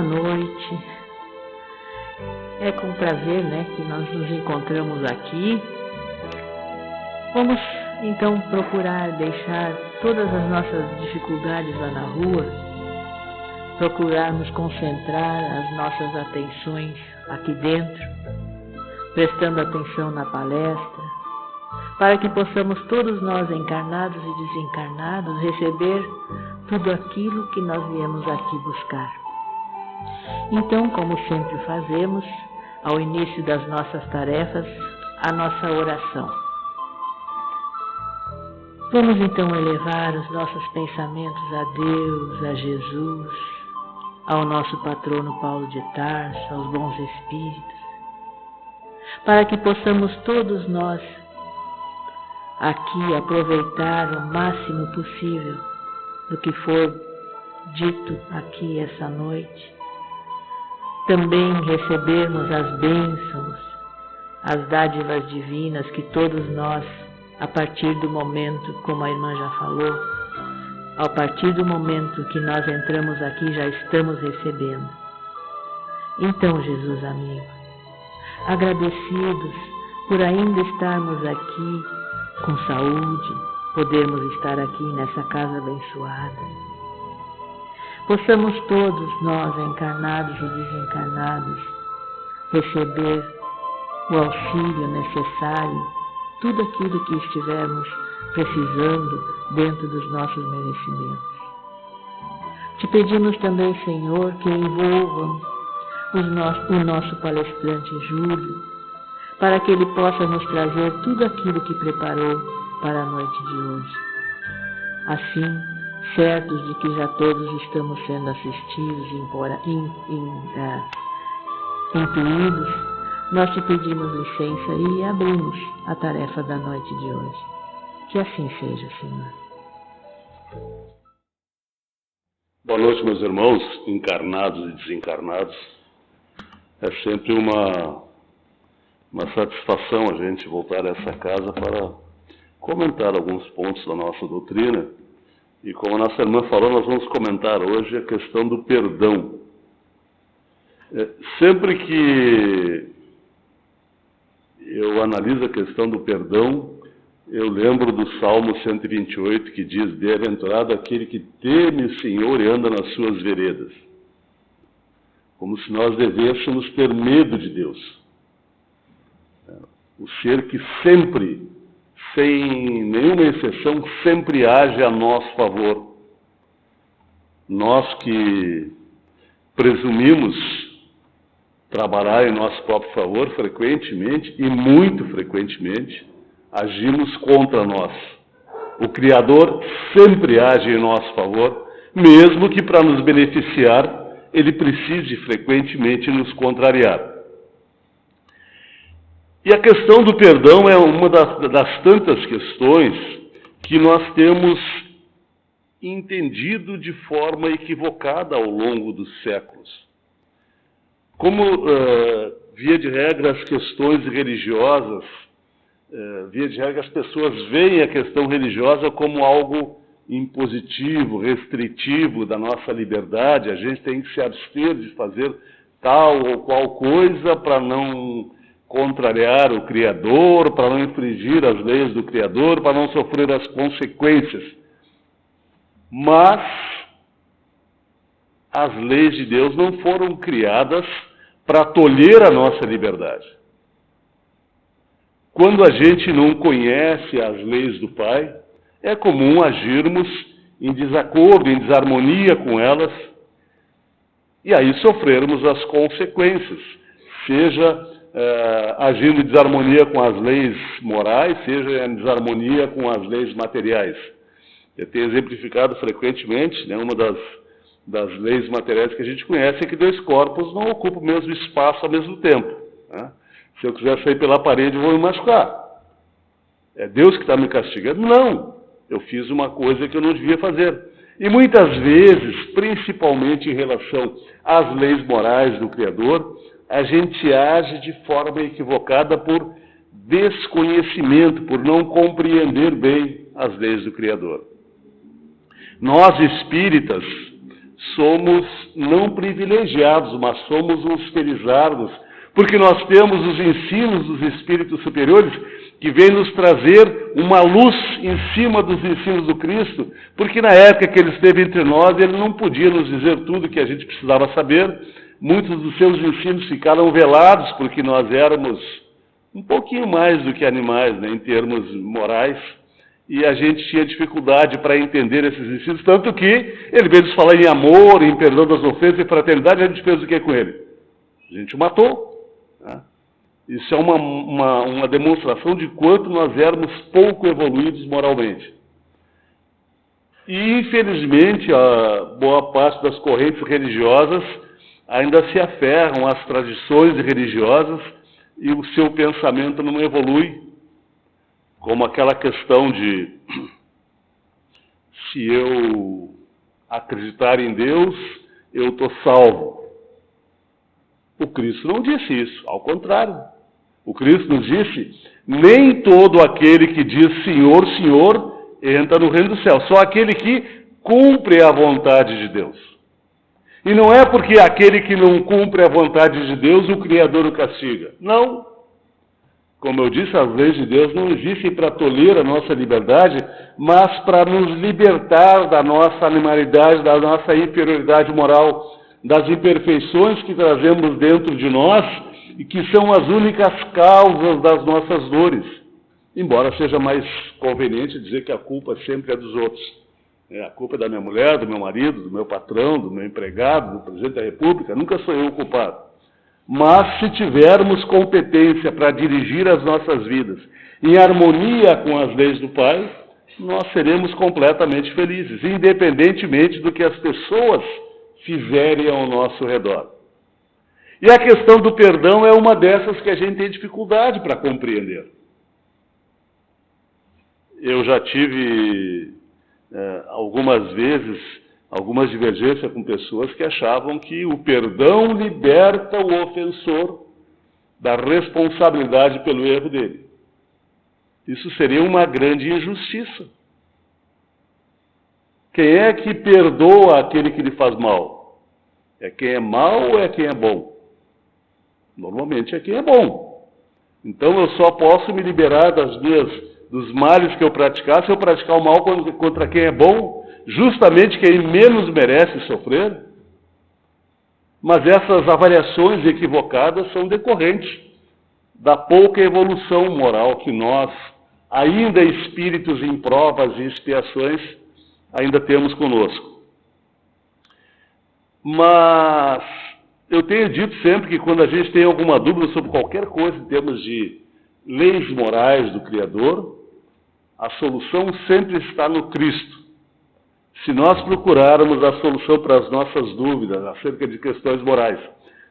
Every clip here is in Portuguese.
noite. É com prazer, que nós nos encontramos aqui. Vamos então procurar deixar todas as nossas dificuldades lá na rua, procurarmos concentrar as nossas atenções aqui dentro, prestando atenção na palestra, para que possamos todos nós, encarnados e desencarnados, receber tudo aquilo que nós viemos aqui buscar. Então, como sempre fazemos, ao início das nossas tarefas, a nossa oração. Vamos então elevar os nossos pensamentos a Deus, a Jesus, ao nosso patrono Paulo de Tarso, aos bons espíritos, para que possamos todos nós aqui aproveitar o máximo possível do que for dito aqui essa noite. Também recebermos as bênçãos, as dádivas divinas que todos nós, a partir do momento, como a irmã já falou, a partir do momento que nós entramos aqui, já estamos recebendo. Então, Jesus amigo, agradecidos por ainda estarmos aqui com saúde, podermos estar aqui nessa casa abençoada, possamos todos nós, encarnados e desencarnados, receber o auxílio necessário, tudo aquilo que estivermos precisando dentro dos nossos merecimentos. Te pedimos também, Senhor, que envolvam o nosso palestrante Júlio, para que ele possa nos trazer tudo aquilo que preparou para a noite de hoje. Assim, certos de que já todos estamos sendo assistidos e intuídos, nós te pedimos licença e abrimos a tarefa da noite de hoje. Que assim seja, Senhor. Boa noite, meus irmãos, encarnados e desencarnados. É sempre uma satisfação a gente voltar a essa casa para comentar alguns pontos da nossa doutrina. E como a nossa irmã falou, nós vamos comentar hoje a questão do perdão. Sempre que eu analiso a questão do perdão, eu lembro do Salmo 128, que diz: bem-aventurado aquele que teme o Senhor e anda nas suas veredas. Como se nós devêssemos ter medo de Deus. O ser que sempre, sem nenhuma exceção, sempre age a nosso favor. Nós que presumimos trabalhar em nosso próprio favor frequentemente e muito frequentemente, agimos contra nós. O Criador sempre age em nosso favor, mesmo que para nos beneficiar, ele precise frequentemente nos contrariar. E a questão do perdão é uma das tantas questões que nós temos entendido de forma equivocada ao longo dos séculos. Como, via de regra, as questões religiosas, via de regra, as pessoas veem a questão religiosa como algo impositivo, restritivo da nossa liberdade. A gente tem que se abster de fazer tal ou qual coisa para não contrariar o Criador, para não infringir as leis do Criador, para não sofrer as consequências. Mas as leis de Deus não foram criadas para tolher a nossa liberdade. Quando a gente não conhece as leis do Pai, é comum agirmos em desacordo, em desarmonia com elas, e aí sofrermos as consequências, seja agindo em desarmonia com as leis morais, seja em desarmonia com as leis materiais. Eu tenho exemplificado frequentemente, uma das leis materiais que a gente conhece é que dois corpos não ocupam o mesmo espaço ao mesmo tempo. Se eu quiser sair pela parede, eu vou me machucar. É Deus que está me castigando? Não. Eu fiz uma coisa que eu não devia fazer. E muitas vezes, principalmente em relação às leis morais do Criador, a gente age de forma equivocada por desconhecimento, por não compreender bem as leis do Criador. Nós, espíritas, somos não privilegiados, mas somos os felizardos, porque nós temos os ensinos dos espíritos superiores que vêm nos trazer uma luz em cima dos ensinos do Cristo, porque na época que ele esteve entre nós, ele não podia nos dizer tudo que a gente precisava saber. Muitos dos seus ensinos ficaram velados, porque nós éramos um pouquinho mais do que animais, né, em termos morais, e a gente tinha dificuldade para entender esses ensinos, tanto que ele veio nos falar em amor, em perdão das ofensas e fraternidade. A gente fez o que com ele? A gente o matou. Né? Isso é uma demonstração de quanto nós éramos pouco evoluídos moralmente. E, infelizmente, a boa parte das correntes religiosas ainda se aferram às tradições religiosas e o seu pensamento não evolui, como aquela questão de se eu acreditar em Deus, eu estou salvo. O Cristo não disse isso, ao contrário. O Cristo nos disse, nem todo aquele que diz Senhor, Senhor, entra no reino do céu, só aquele que cumpre a vontade de Deus. E não é porque aquele que não cumpre a vontade de Deus, o Criador o castiga. Não. Como eu disse, as leis de Deus não existem para tolir a nossa liberdade, mas para nos libertar da nossa animalidade, da nossa inferioridade moral, das imperfeições que trazemos dentro de nós e que são as únicas causas das nossas dores. Embora seja mais conveniente dizer que a culpa sempre é dos outros. A culpa é da minha mulher, do meu marido, do meu patrão, do meu empregado, do presidente da República. Nunca sou eu o culpado. Mas se tivermos competência para dirigir as nossas vidas em harmonia com as leis do Pai, nós seremos completamente felizes, independentemente do que as pessoas fizerem ao nosso redor. E a questão do perdão é uma dessas que a gente tem dificuldade para compreender. Eu já tive algumas vezes algumas divergências com pessoas que achavam que o perdão liberta o ofensor da responsabilidade pelo erro dele. Isso seria uma grande injustiça. Quem é que perdoa aquele que lhe faz mal? É quem é mau ou é quem é bom? Normalmente é quem é bom. Então eu só posso me liberar dos males que eu praticar se eu praticar o mal contra quem é bom, justamente quem menos merece sofrer. Mas essas avaliações equivocadas são decorrentes da pouca evolução moral que nós, ainda espíritos em provas e expiações, ainda temos conosco. Mas eu tenho dito sempre que quando a gente tem alguma dúvida sobre qualquer coisa em termos de leis morais do Criador, a solução sempre está no Cristo. Se nós procurarmos a solução para as nossas dúvidas acerca de questões morais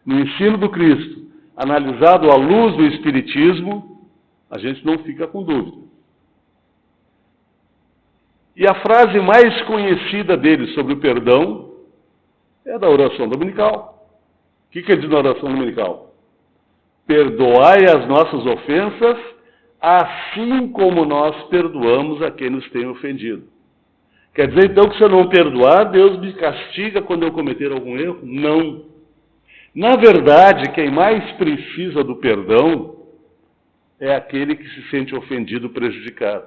no ensino do Cristo, analisado à luz do Espiritismo, a gente não fica com dúvida. E a frase mais conhecida dele sobre o perdão é da oração dominical. O que ele diz na oração dominical? Perdoai as nossas ofensas, assim como nós perdoamos a quem nos tem ofendido. Quer dizer, então, que se eu não perdoar, Deus me castiga quando eu cometer algum erro? Não. Na verdade, quem mais precisa do perdão é aquele que se sente ofendido, prejudicado.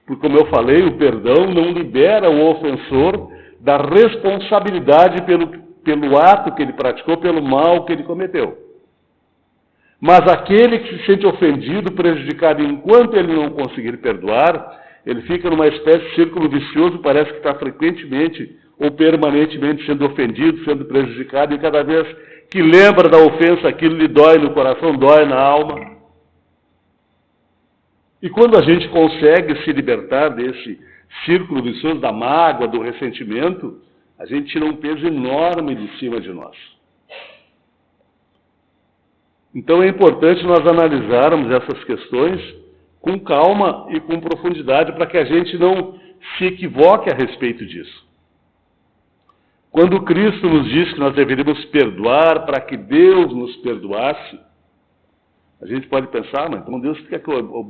Porque, como eu falei, o perdão não libera o ofensor da responsabilidade pelo ato que ele praticou, pelo mal que ele cometeu. Mas aquele que se sente ofendido, prejudicado, enquanto ele não conseguir perdoar, ele fica numa espécie de círculo vicioso, parece que está frequentemente ou permanentemente sendo ofendido, sendo prejudicado, e cada vez que lembra da ofensa, aquilo lhe dói no coração, dói na alma. E quando a gente consegue se libertar desse círculo vicioso, da mágoa, do ressentimento, a gente tira um peso enorme de cima de nós. Então é importante nós analisarmos essas questões com calma e com profundidade para que a gente não se equivoque a respeito disso. Quando Cristo nos diz que nós deveríamos perdoar para que Deus nos perdoasse, a gente pode pensar, mas então Deus fica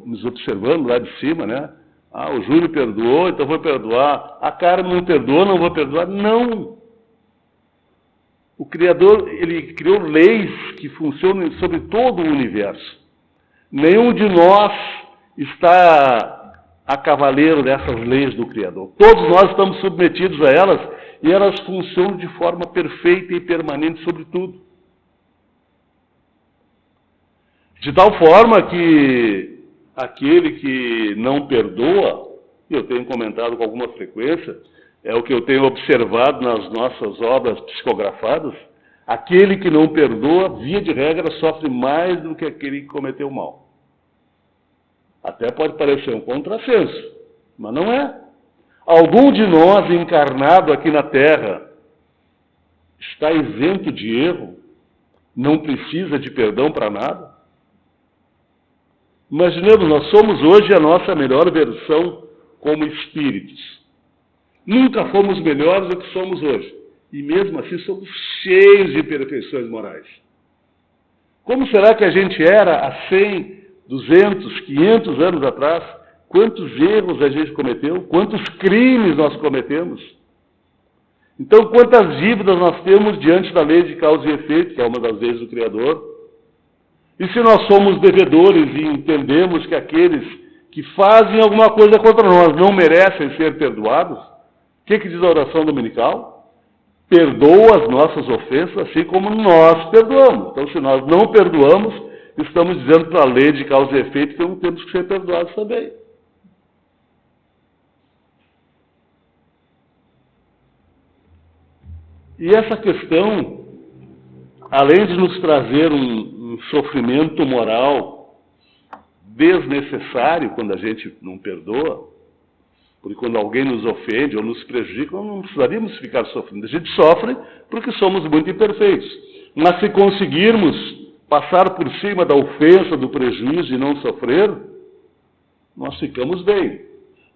nos observando lá de cima, né? O Júlio perdoou, então vou perdoar. A Carmen não perdoou, não vou perdoar. Não! O Criador, ele criou leis que funcionam sobre todo o universo. Nenhum de nós está a cavaleiro dessas leis do Criador. Todos nós estamos submetidos a elas e elas funcionam de forma perfeita e permanente sobre tudo. De tal forma que aquele que não perdoa, e eu tenho comentado com alguma frequência, é o que eu tenho observado nas nossas obras psicografadas, aquele que não perdoa, via de regra, sofre mais do que aquele que cometeu mal. Até pode parecer um contrassenso, mas não é. Algum de nós encarnado aqui na Terra está isento de erro, não precisa de perdão para nada? Imaginemos, nós somos hoje a nossa melhor versão como espíritos. Nunca fomos melhores do que somos hoje. E mesmo assim somos cheios de imperfeições morais. Como será que a gente era há 100, 200, 500 anos atrás? Quantos erros a gente cometeu? Quantos crimes nós cometemos? Então, quantas dívidas nós temos diante da lei de causa e efeito, que é uma das leis do Criador? E se nós somos devedores e entendemos que aqueles que fazem alguma coisa contra nós não merecem ser perdoados, o que diz a oração dominical? Perdoa as nossas ofensas, assim como nós perdoamos. Então, se nós não perdoamos, estamos dizendo para a lei de causa e efeito que não temos que ser perdoados também. E essa questão, além de nos trazer um sofrimento moral desnecessário quando a gente não perdoa, porque quando alguém nos ofende ou nos prejudica, não precisaríamos ficar sofrendo. A gente sofre porque somos muito imperfeitos. Mas se conseguirmos passar por cima da ofensa, do prejuízo e não sofrer, nós ficamos bem.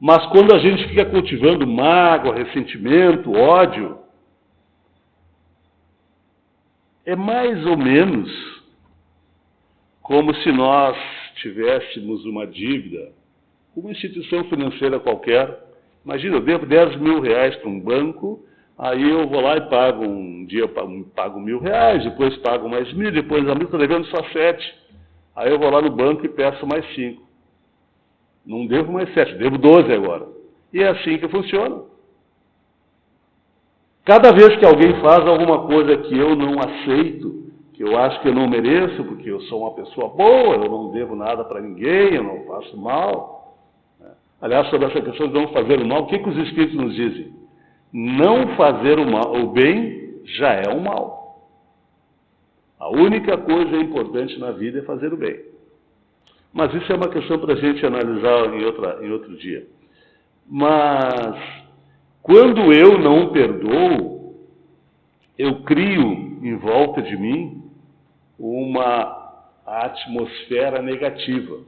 Mas quando a gente fica cultivando mágoa, ressentimento, ódio, é mais ou menos como se nós tivéssemos uma dívida, uma instituição financeira qualquer. Imagina, eu devo 10 mil reais para um banco, aí eu vou lá e pago um dia, pago 1.000 reais, depois pago mais 1.000, depois a mim estou devendo só 7. Aí eu vou lá no banco e peço mais 5. Não devo mais 7, devo 12 agora. E é assim que funciona. Cada vez que alguém faz alguma coisa que eu não aceito, que eu acho que eu não mereço, porque eu sou uma pessoa boa, eu não devo nada para ninguém, eu não faço mal. Aliás, sobre essa questão de não fazer o mal, o que os Espíritos nos dizem? Não fazer o mal, o bem já é o mal. A única coisa importante na vida é fazer o bem. Mas isso é uma questão para a gente analisar em outro dia. Mas, quando eu não perdoo, eu crio em volta de mim uma atmosfera negativa.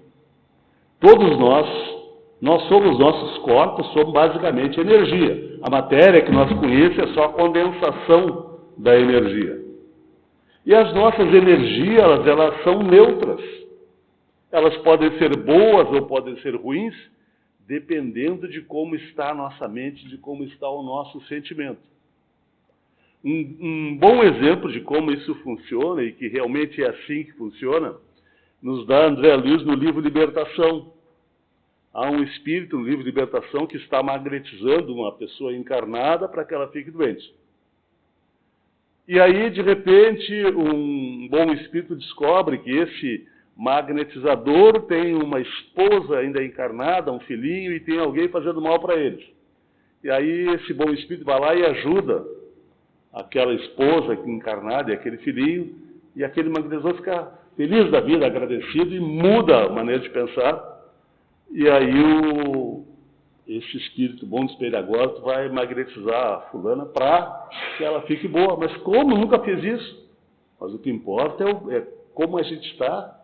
Todos nós somos nossos corpos, somos basicamente energia. A matéria que nós conhecemos é só a condensação da energia. E as nossas energias, elas são neutras. Elas podem ser boas ou podem ser ruins, dependendo de como está a nossa mente, de como está o nosso sentimento. Um bom exemplo de como isso funciona, e que realmente é assim que funciona, nos dá André Luiz no livro Libertação. Há um espírito no livro Libertação que está magnetizando uma pessoa encarnada para que ela fique doente. E aí, de repente, um bom espírito descobre que esse magnetizador tem uma esposa ainda encarnada, um filhinho, e tem alguém fazendo mal para eles. E aí esse bom espírito vai lá e ajuda aquela esposa encarnada e aquele filhinho, e aquele magnetizador fica feliz da vida, agradecido, e muda a maneira de pensar. E aí esse espírito bom de espelho-agora vai magnetizar a fulana para que ela fique boa. Mas como? Nunca fiz isso. Mas o que importa é como a gente está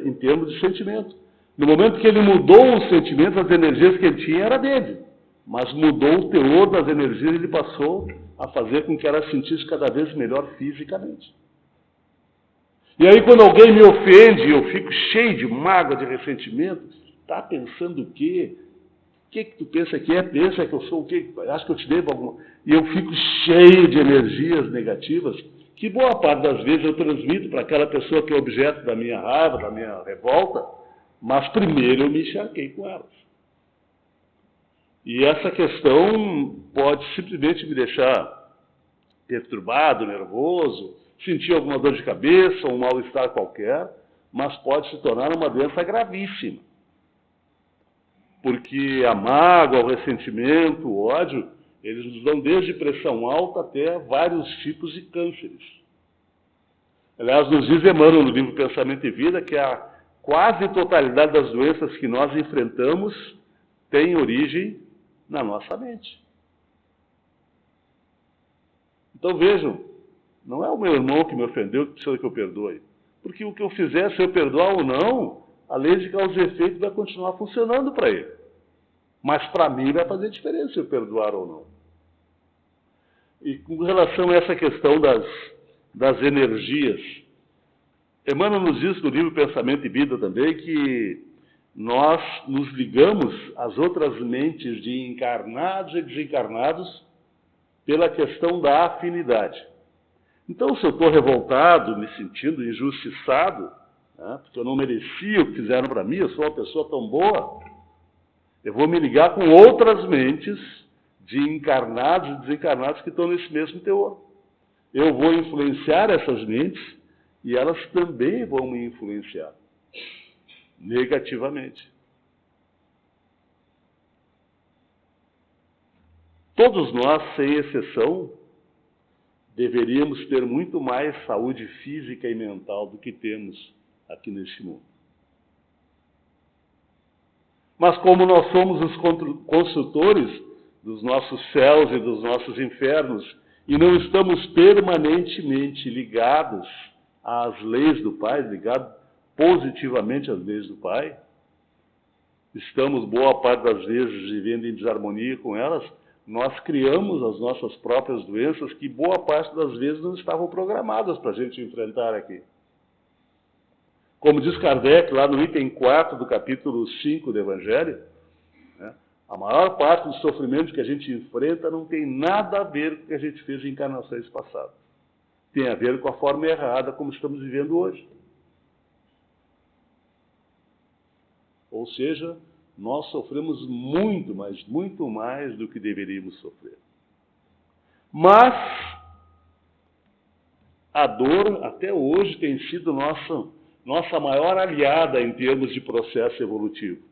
em termos de sentimento. No momento que ele mudou os sentimentos, as energias que ele tinha era dele. Mas mudou o teor das energias e ele passou a fazer com que ela se sentisse cada vez melhor fisicamente. E aí quando alguém me ofende, eu fico cheio de mágoa, de ressentimento. Está pensando o quê? O que tu pensa que é? Pensa que eu sou o quê? Acho que eu te devo alguma... E eu fico cheio de energias negativas, que boa parte das vezes eu transmito para aquela pessoa que é objeto da minha raiva, da minha revolta, mas primeiro eu me encharquei com elas. E essa questão pode simplesmente me deixar perturbado, nervoso, sentir alguma dor de cabeça, um mal-estar qualquer, mas pode se tornar uma doença gravíssima. Porque a mágoa, o ressentimento, o ódio, eles nos dão desde pressão alta até vários tipos de cânceres. Aliás, nos diz Emmanuel no livro Pensamento e Vida que a quase totalidade das doenças que nós enfrentamos tem origem na nossa mente. Então vejam, não é o meu irmão que me ofendeu que precisa que eu perdoe. Porque o que eu fizer, se eu perdoar ou não, a lei de causa e efeito vai continuar funcionando para ele. Mas para mim vai fazer diferença se eu perdoar ou não. E com relação a essa questão das energias, Emmanuel nos diz no livro Pensamento e Vida também que nós nos ligamos às outras mentes de encarnados e desencarnados pela questão da afinidade. Então, se eu estou revoltado, me sentindo injustiçado, né, porque eu não merecia o que fizeram para mim, eu sou uma pessoa tão boa, eu vou me ligar com outras mentes de encarnados e desencarnados que estão nesse mesmo teor. Eu vou influenciar essas mentes e elas também vão me influenciar negativamente. Todos nós, sem exceção, deveríamos ter muito mais saúde física e mental do que temos aqui neste mundo. Mas como nós somos os construtores dos nossos céus e dos nossos infernos e não estamos permanentemente ligados às leis do Pai, ligados positivamente às leis do Pai, estamos boa parte das vezes vivendo em desarmonia com elas, nós criamos as nossas próprias doenças que boa parte das vezes não estavam programadas para a gente enfrentar aqui. Como diz Kardec, lá no item 4 do capítulo 5 do Evangelho, né, a maior parte do sofrimento que a gente enfrenta não tem nada a ver com o que a gente fez em encarnações passadas. Tem a ver com a forma errada como estamos vivendo hoje. Ou seja, nós sofremos muito mais do que deveríamos sofrer. Mas a dor até hoje tem sido nossa maior aliada em termos de processo evolutivo.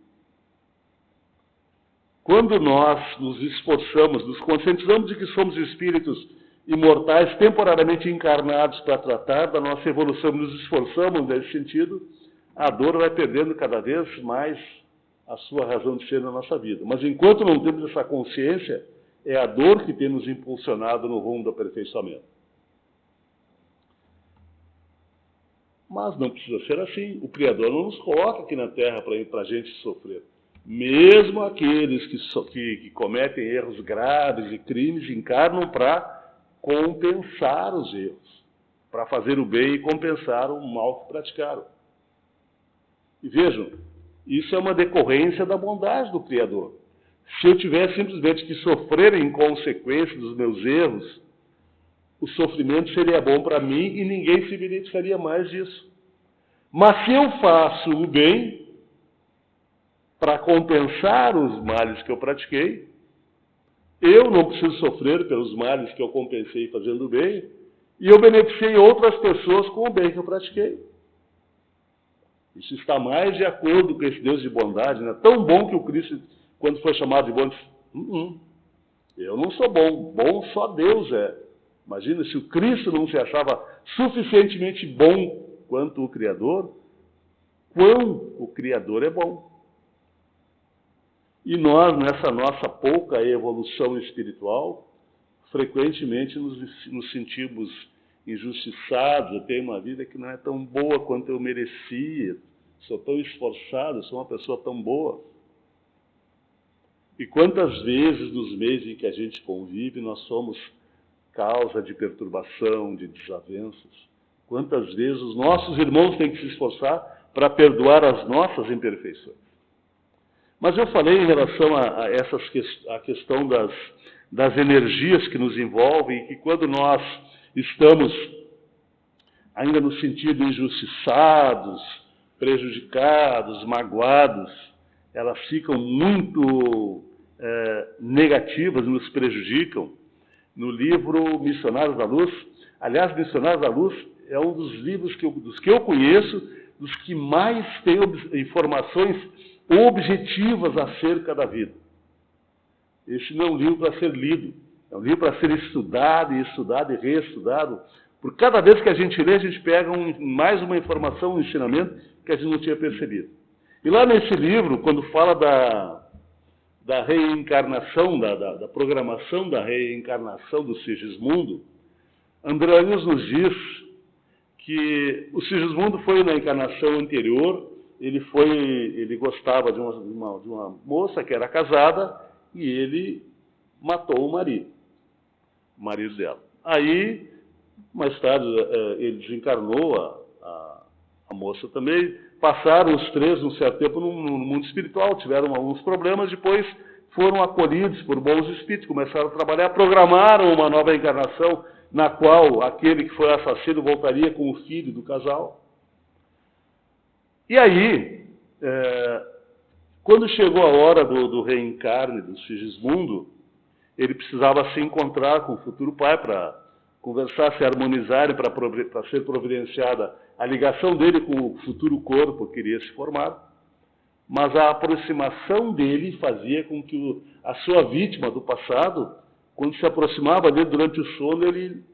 Quando nós nos esforçamos, nos conscientizamos de que somos espíritos imortais, temporariamente encarnados para tratar da nossa evolução, nos esforçamos nesse sentido, a dor vai perdendo cada vez mais a sua razão de ser na nossa vida. Mas enquanto não temos essa consciência, é a dor que tem nos impulsionado no rumo do aperfeiçoamento. Mas não precisa ser assim. O Criador não nos coloca aqui na Terra para a gente sofrer. Mesmo aqueles que cometem erros graves e crimes encarnam para compensar os erros, para fazer o bem e compensar o mal que praticaram. E vejam, isso é uma decorrência da bondade do Criador. Se eu tivesse simplesmente que sofrer em consequência dos meus erros, o sofrimento seria bom para mim e ninguém se beneficiaria mais disso. Mas se eu faço o bem para compensar os males que eu pratiquei, eu não preciso sofrer pelos males que eu compensei fazendo o bem, e eu beneficiei outras pessoas com o bem que eu pratiquei. Isso está mais de acordo com esse Deus de bondade, né? Tão bom que o Cristo, quando foi chamado de bom, disse, eu não sou bom, bom só Deus é. Imagina, se o Cristo não se achava suficientemente bom quanto o Criador, quão o Criador é bom. E nós, nessa nossa pouca evolução espiritual, frequentemente nos sentimos injustiçados. Eu tenho uma vida que não é tão boa quanto eu merecia, sou tão esforçado, sou uma pessoa tão boa. E quantas vezes nos meses em que a gente convive nós somos causa de perturbação, de desavenças? Quantas vezes os nossos irmãos têm que se esforçar para perdoar as nossas imperfeições? Mas eu falei em relação a questão das energias que nos envolvem, e que quando nós estamos ainda no sentido injustiçados, prejudicados, magoados, elas ficam muito negativas, nos prejudicam. No livro Missionários da Luz, aliás, Missionários da Luz é um dos livros dos que eu conheço, dos que mais tem informações objetivas acerca da vida. Este não é um livro para ser lido, é um livro para ser estudado e reestudado. Por cada vez que a gente lê, a gente pega mais uma informação, um ensinamento que a gente não tinha percebido. E lá nesse livro, quando fala da reencarnação, da programação da reencarnação do Sigismundo, André Luiz nos diz que o Sigismundo foi na encarnação anterior, ele gostava de uma moça que era casada, e ele matou o marido dela. Aí, mais tarde, ele desencarnou a moça também. Passaram os três, um certo tempo, no mundo espiritual, tiveram alguns problemas, depois foram acolhidos por bons espíritos, começaram a trabalhar, programaram uma nova encarnação, na qual aquele que foi assassino voltaria com o filho do casal. E aí, quando chegou a hora do reencarne do Sigismundo, ele precisava se encontrar com o futuro pai para conversar, se harmonizarem, para ser providenciada a ligação dele com o futuro corpo que iria se formar. Mas a aproximação dele fazia com que a sua vítima do passado, quando se aproximava dele durante o sono, ele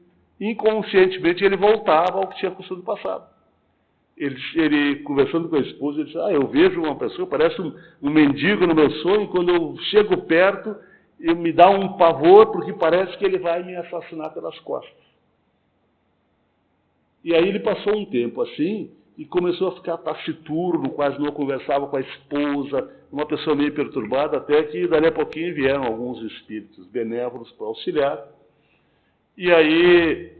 inconscientemente ele voltava ao que tinha acontecido no passado. Ele conversando com a esposa, ele disse: eu vejo uma pessoa, parece um mendigo no meu sonho, e quando eu chego perto, me dá um pavor, porque parece que ele vai me assassinar pelas costas. E aí ele passou um tempo assim, e começou a ficar taciturno, quase não conversava com a esposa, uma pessoa meio perturbada, até que dali a pouquinho vieram alguns espíritos benévolos para auxiliar. E aí,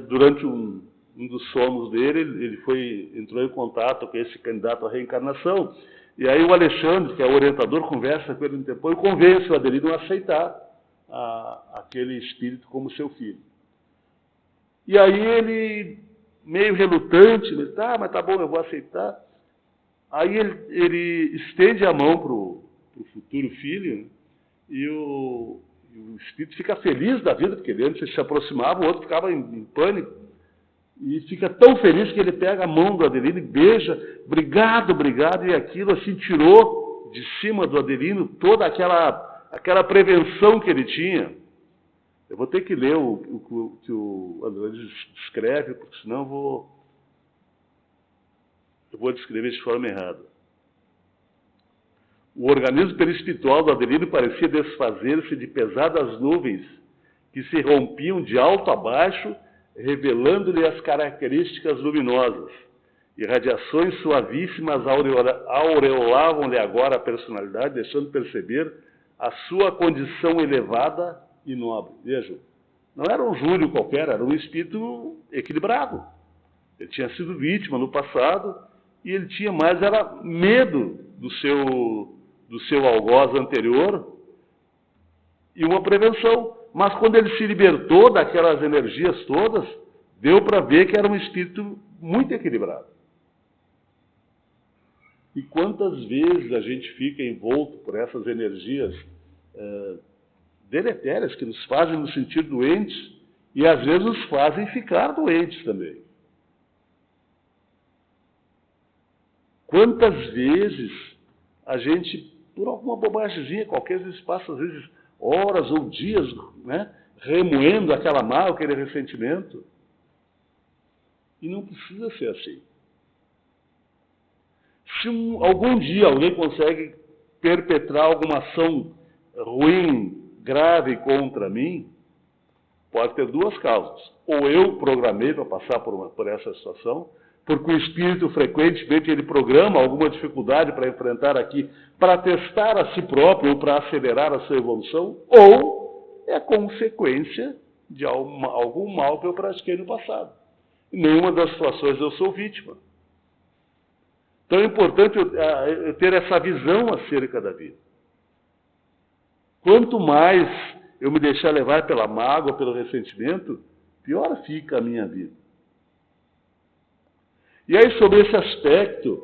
durante um dos sonos dele, ele entrou em contato com esse candidato à reencarnação, e aí o Alexandre, que é o orientador, conversa com ele um tempo e convence o Adelino a aceitar aquele espírito como seu filho. E aí ele, meio relutante, ele diz: mas tá bom, eu vou aceitar. Aí ele estende a mão para o futuro filho, né? E o espírito fica feliz da vida, porque ele antes se aproximava, o outro ficava em pânico. E fica tão feliz que ele pega a mão do Adelino e beija: obrigado, obrigado, e aquilo assim tirou de cima do Adelino toda aquela prevenção que ele tinha. Eu vou ter que ler o que o Adelino descreve, porque senão eu vou descrever de forma errada. O organismo perispiritual do Adelino parecia desfazer-se de pesadas nuvens que se rompiam de alto a baixo, revelando-lhe as características luminosas. E radiações suavíssimas aureolavam-lhe agora a personalidade, deixando perceber a sua condição elevada e nobre. Vejam, não era um Júlio qualquer, era um espírito equilibrado. Ele tinha sido vítima no passado e ele tinha mais medo do seu algoz anterior e uma prevenção. Mas quando ele se libertou daquelas energias todas, deu para ver que era um espírito muito equilibrado. E quantas vezes a gente fica envolto por essas energias deletérias que nos fazem nos sentir doentes e às vezes nos fazem ficar doentes também. Quantas vezes a gente, por alguma bobagemzinha, qualquer vezes passa, às vezes, horas ou dias, né, remoendo aquela mágoa, aquele ressentimento. E não precisa ser assim. Se algum dia alguém consegue perpetrar alguma ação ruim, grave contra mim, pode ter duas causas. Ou eu programei para passar por essa situação, porque o espírito frequentemente ele programa alguma dificuldade para enfrentar aqui, para testar a si próprio ou para acelerar a sua evolução, ou é consequência de algum mal que eu pratiquei no passado. Em nenhuma das situações eu sou vítima. Então é importante eu ter essa visão acerca da vida. Quanto mais eu me deixar levar pela mágoa, pelo ressentimento, pior fica a minha vida. E aí, sobre esse aspecto,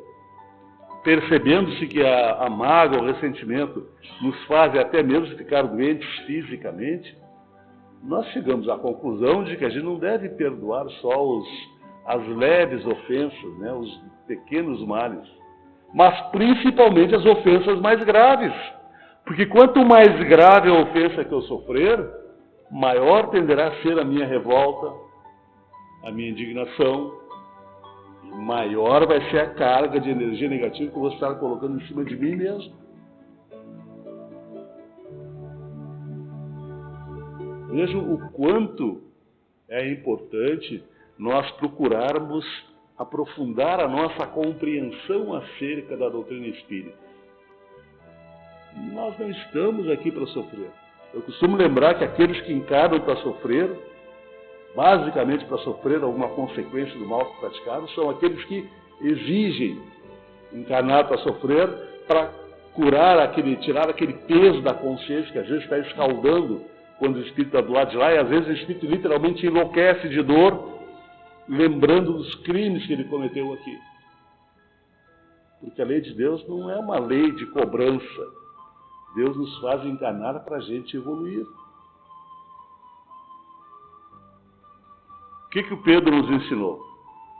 percebendo-se que a mágoa, o ressentimento, nos fazem até mesmo ficar doentes fisicamente, nós chegamos à conclusão de que a gente não deve perdoar só as leves ofensas, né, os pequenos males, mas principalmente as ofensas mais graves. Porque quanto mais grave a ofensa que eu sofrer, maior tenderá a ser a minha revolta, a minha indignação, maior vai ser a carga de energia negativa que eu vou estar colocando em cima de mim mesmo. Vejam o quanto é importante nós procurarmos aprofundar a nossa compreensão acerca da doutrina espírita. Nós não estamos aqui para sofrer. Eu costumo lembrar que aqueles que encarnam para sofrer, basicamente para sofrer alguma consequência do mal que praticaram, são aqueles que exigem encarnar para sofrer, para curar tirar aquele peso da consciência que às vezes está escaldando quando o espírito está do lado de lá, e às vezes o espírito literalmente enlouquece de dor, lembrando dos crimes que ele cometeu aqui. Porque a lei de Deus não é uma lei de cobrança. Deus nos faz encarnar para a gente evoluir. O que o Pedro nos ensinou?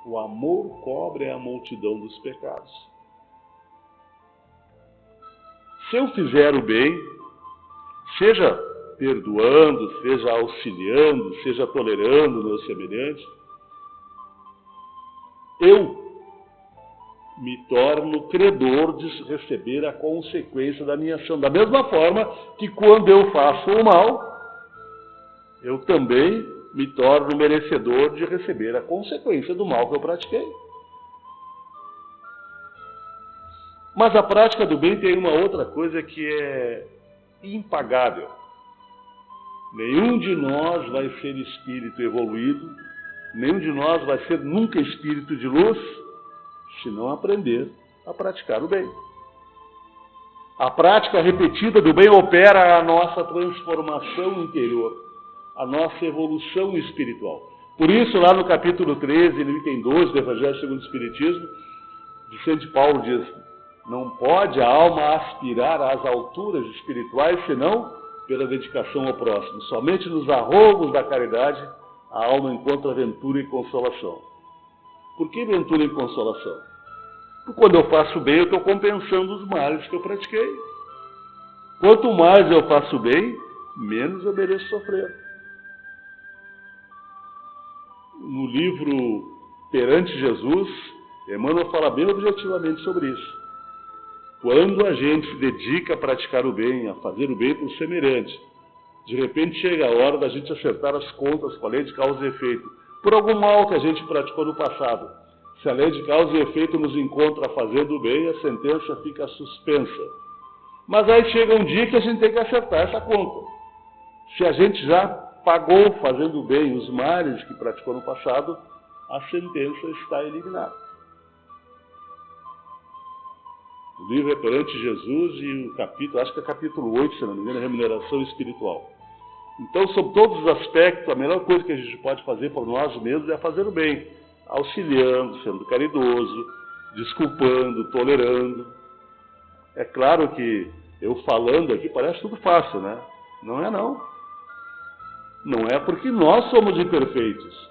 O amor cobre a multidão dos pecados. Se eu fizer o bem, seja perdoando, seja auxiliando, seja tolerando o meu semelhante, eu me torno credor de receber a consequência da minha ação. Da mesma forma que quando eu faço o mal, eu também me torno merecedor de receber a consequência do mal que eu pratiquei. Mas a prática do bem tem uma outra coisa que é impagável. Nenhum de nós vai ser espírito evoluído, nenhum de nós vai ser nunca espírito de luz, se não aprender a praticar o bem. A prática repetida do bem opera a nossa transformação interior, a nossa evolução espiritual. Por isso, lá no capítulo 13, no item 12 do Evangelho segundo o Espiritismo, Vicente Paulo diz: não pode a alma aspirar às alturas espirituais senão pela dedicação ao próximo. Somente nos arroubos da caridade a alma encontra ventura e consolação. Por que ventura e consolação? Porque quando eu faço bem, eu estou compensando os males que eu pratiquei. Quanto mais eu faço bem, menos eu mereço sofrer. No livro Perante Jesus, Emmanuel fala bem objetivamente sobre isso. Quando a gente se dedica a praticar o bem, a fazer o bem para o semelhante, de repente chega a hora da gente acertar as contas com a lei de causa e efeito, por algum mal que a gente praticou no passado. Se a lei de causa e efeito nos encontra fazendo o bem, a sentença fica suspensa. Mas aí chega um dia que a gente tem que acertar essa conta. Se a gente já pagou fazendo o bem os males que praticou no passado, a sentença está eliminada. O livro é Perante Jesus e o capítulo, acho que é capítulo 8, se não me engano, é Remuneração Espiritual. Então, sobre todos os aspectos, a melhor coisa que a gente pode fazer por nós mesmos é fazer o bem, auxiliando, sendo caridoso, desculpando, tolerando. É claro que eu falando aqui parece tudo fácil, né? Não é não. Não é porque nós somos imperfeitos.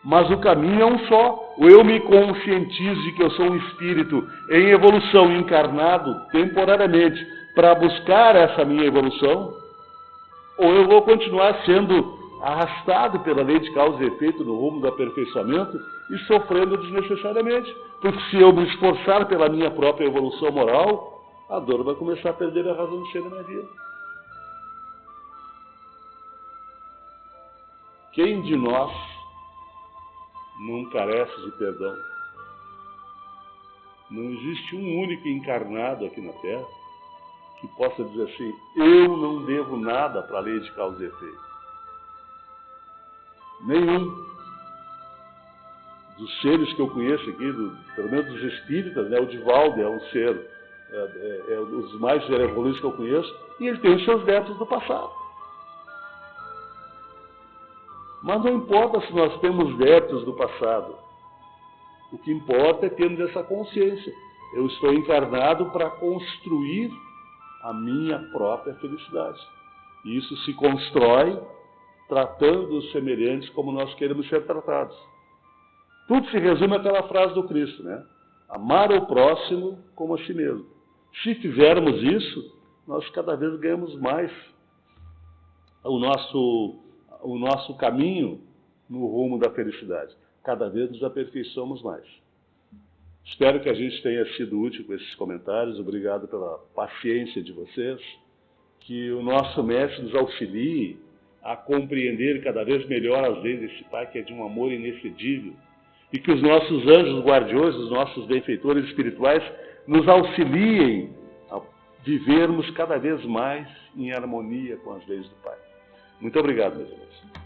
Mas o caminho é um só. Ou eu me conscientizo de que eu sou um espírito em evolução, encarnado temporariamente, para buscar essa minha evolução, ou eu vou continuar sendo arrastado pela lei de causa e efeito no rumo do aperfeiçoamento e sofrendo desnecessariamente. Porque se eu me esforçar pela minha própria evolução moral, a dor vai começar a perder a razão de ser na minha vida. Quem de nós não carece de perdão? Não existe um único encarnado aqui na Terra que possa dizer assim: eu não devo nada para a lei de causa e efeito. Nenhum. dos seres que eu conheço aqui, pelo menos dos espíritas, né? O Divaldo é um ser, é um dos mais evoluídos que eu conheço, e ele tem os seus débitos do passado. Mas não importa se nós temos débitos do passado. O que importa é termos essa consciência. Eu estou encarnado para construir a minha própria felicidade. E isso se constrói tratando os semelhantes como nós queremos ser tratados. Tudo se resume àquela frase do Cristo, né? Amar o próximo como a si mesmo. Se fizermos isso, nós cada vez ganhamos mais o nosso caminho no rumo da felicidade. Cada vez nos aperfeiçoamos mais. Espero que a gente tenha sido útil com esses comentários. Obrigado pela paciência de vocês. Que o nosso Mestre nos auxilie a compreender cada vez melhor as leis desse Pai, que é de um amor inexcedível. E que os nossos anjos guardiões, os nossos benfeitores espirituais, nos auxiliem a vivermos cada vez mais em harmonia com as leis do Pai. Muito obrigado, meus irmãos.